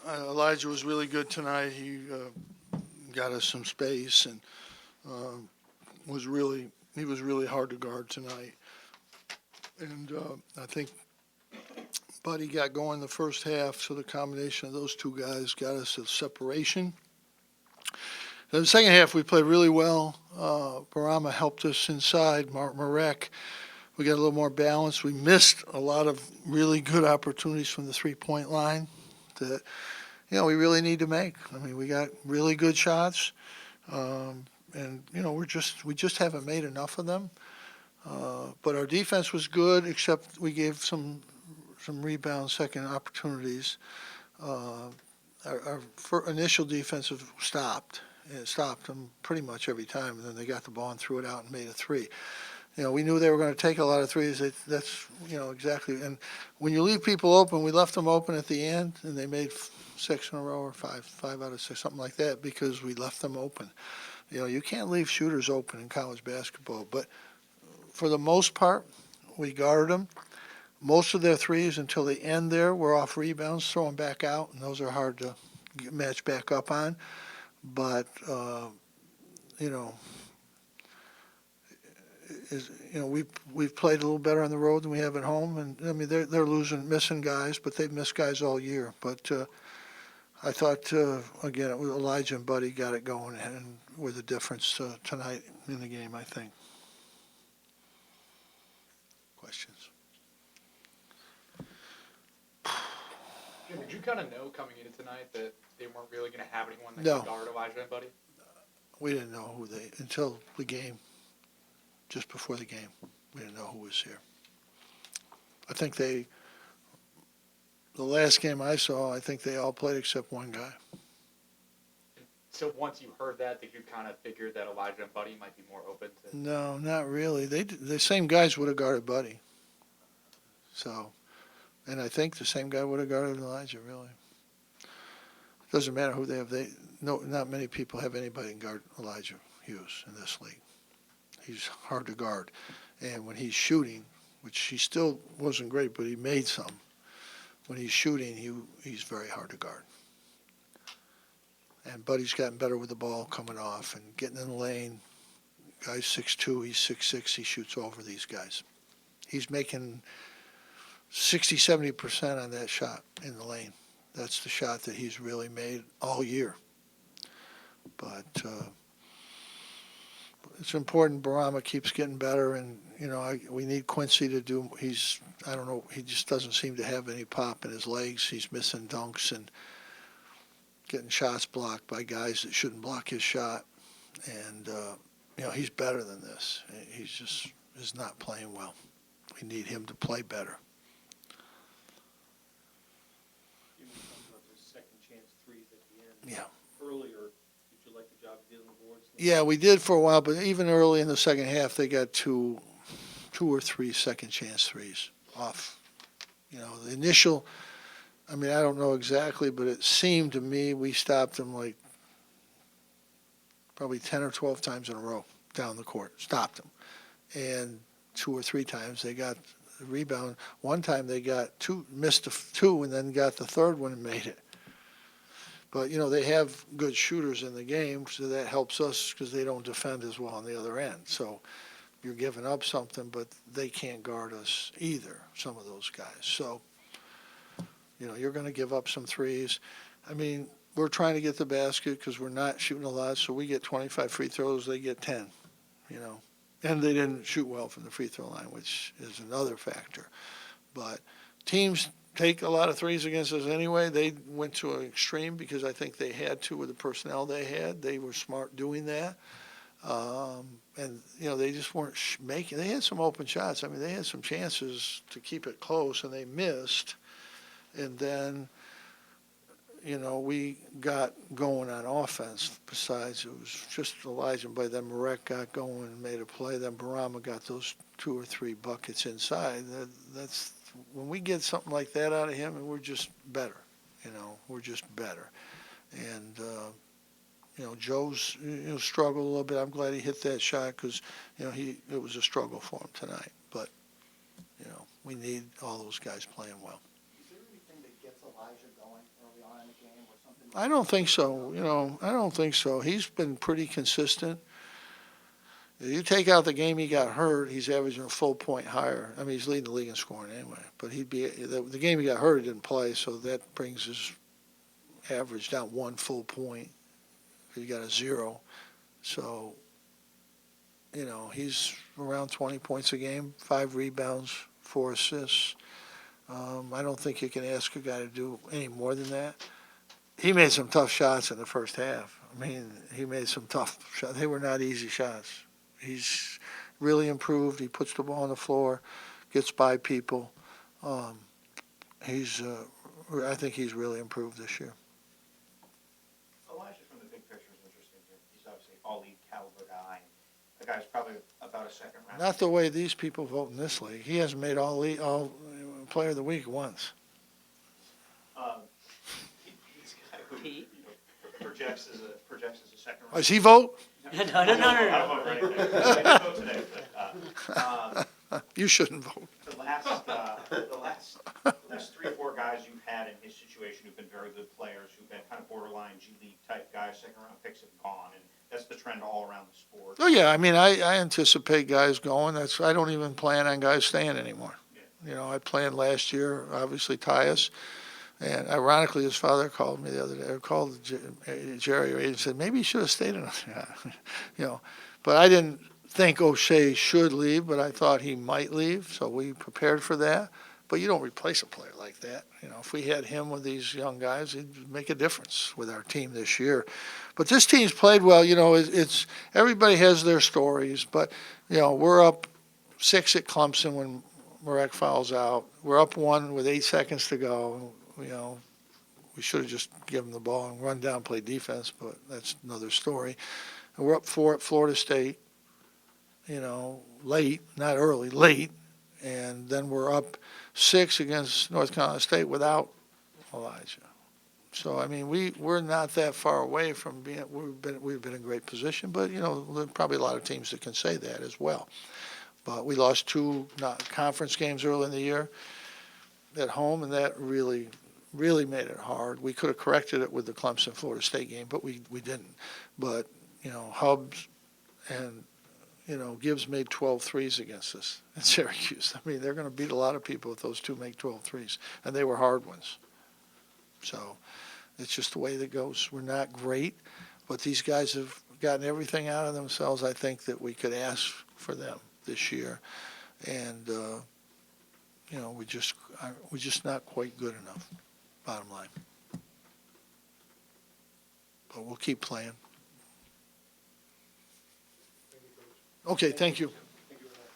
Elijah was really good tonight. He got us some space and uh, he was really hard to guard tonight. And I think Buddy got going the first half, so the combination of those two guys got us a separation. In the second half, we played really well. Barama helped us inside. Marek, we got a little more balance. We missed a lot of really good opportunities from the three-point line that we really need to make. I mean, we got really good shots, and we just haven't made enough of them. But our defense was good, except we gave some rebound second opportunities. Our initial defensive stopped. It stopped them pretty much every time, and then they got the ball and threw it out and made a three. We knew they were going to take a lot of threes. That's exactly. And when you leave people open, we left them open at the end, and they made six in a row or five out of six, something like that, because we left them open. You can't leave shooters open in college basketball. But for the most part, we guarded them. Most of their threes until the end there were off rebounds, throw them back out, and those are hard to match back up on. But we've played a little better on the road than we have at home, and I mean they're missing guys, but they've missed guys all year. But I thought again Elijah and Buddy got it going and were the difference tonight in the game. I think. Questions? Jim, did you kind of know coming into tonight that they weren't really going to have anyone that No. could guard Elijah and Buddy? We didn't know until the game. Just before the game, we didn't know who was here. I think the last game I saw, I think they all played except one guy. So once you heard that, did you kind of figure that Elijah and Buddy might be more open to? No, not really. The same guys would have guarded Buddy. So, and I think the same guy would have guarded Elijah. Really, it doesn't matter who they have. Not many people have anybody can guard Elijah Hughes in this league. He's hard to guard. And when he's shooting, which he still wasn't great, but he made some. When he's shooting, he's very hard to guard. And Buddy's gotten better with the ball coming off and getting in the lane. Guy's 6'2", he's 6'6", he shoots over these guys. He's making 60-70% on that shot in the lane. That's the shot that he's really made all year. But it's important. Barama keeps getting better, and we need Quincy to do. I don't know. He just doesn't seem to have any pop in his legs. He's missing dunks and getting shots blocked by guys that shouldn't block his shot. And he's better than this. He's just is not playing well. We need him to play better. You talked about those second chance threes at the end. Yeah. Earlier. Did you like the job dealing with boards? Yeah, we did for a while, but even early in the second half, they got two or three second chance threes off. The initial, I mean, I don't know exactly, but it seemed to me we stopped them like probably 10 or 12 times in a row down the court. Stopped them. And 2 or 3 times they got the rebound. One time they got missed two, and then got the third one and made it. But, they have good shooters in the game, so that helps us because they don't defend as well on the other end. So you're giving up something, but they can't guard us either, some of those guys. So, you're going to give up some threes. I mean, we're trying to get the basket because we're not shooting a lot, so we get 25 free throws, they get 10, And they didn't shoot well from the free throw line, which is another factor. But teams take a lot of threes against us anyway. They went to an extreme because I think they had to with the personnel they had. They were smart doing that. And, they just weren't making – they had some open shots. I mean, they had some chances to keep it close, and they missed. And then, we got going on offense. Besides, it was just Elijah. By then, Marek got going and made a play. Then Barama got those 2 or 3 buckets inside. That's when we get something like that out of him, and we're just better. We're just better. And, Joe's struggled a little bit. I'm glad he hit that shot because, it was a struggle for him tonight. But, we need all those guys playing well. Is there anything that gets Elijah going early on in the game? I don't think so, I don't think so. He's been pretty consistent. If you take out the game he got hurt, he's averaging a full point higher. I mean, he's leading the league in scoring anyway, but the game he got hurt, he didn't play, so that brings his average down 1 full point. He got a 0. So, he's around 20 points a game, 5 rebounds, 4 assists. I don't think you can ask a guy to do any more than that. He made some tough shots in the first half. I mean, he made some tough shots. They were not easy shots. He's really improved. He puts the ball on the floor, gets by people. I think he's really improved this year. Elijah, from the big picture, is interesting here. He's obviously all-league caliber guy. The guy's probably about a second round. Not the way these people vote in this league. He hasn't made all player of the week once. He's a guy who projects as a second round. Does he vote? No. I don't vote for anything. I didn't vote today, but You shouldn't vote. the last 3 or 4 guys you've had in his situation who've been very good players, who've been kind of borderline G League type guys, second round picks have gone, and that's the trend all around the sport. Oh yeah, I mean, I anticipate guys going. I don't even plan on guys staying anymore. Yeah. I planned last year, obviously Tyus, and ironically, his father called me the other day. Called Jerry and said maybe he should have stayed in. But I didn't think O'Shea should leave, but I thought he might leave, so we prepared for that. But you don't replace a player like that. If we had him with these young guys, it'd make a difference with our team this year. But this team's played well. It's everybody has their stories, but we're up 6 at Clemson when Marek fouls out. We're up 1 with 8 seconds to go. We should have just given the ball and run down, play defense, but that's another story. And we're up 4 at Florida State. Late, not early, late, and then we're up 6 against North Carolina State without Elijah. So I mean, we're not that far away from being. We've been in great position, but there's probably a lot of teams that can say that as well. But we lost 2 conference games early in the year at home, and that really made it hard. We could have corrected it with the Clemson Florida State game, but we didn't. But Hubbs and Gibbs made 12 threes against us in Syracuse. I mean, they're going to beat a lot of people if those 2 make 12 threes, and they were hard ones. So it's just the way that goes. We're not great, but these guys have gotten everything out of themselves, I think, that we could ask for them this year. And, we're just not quite good enough, bottom line. But we'll keep playing. Okay, thank you.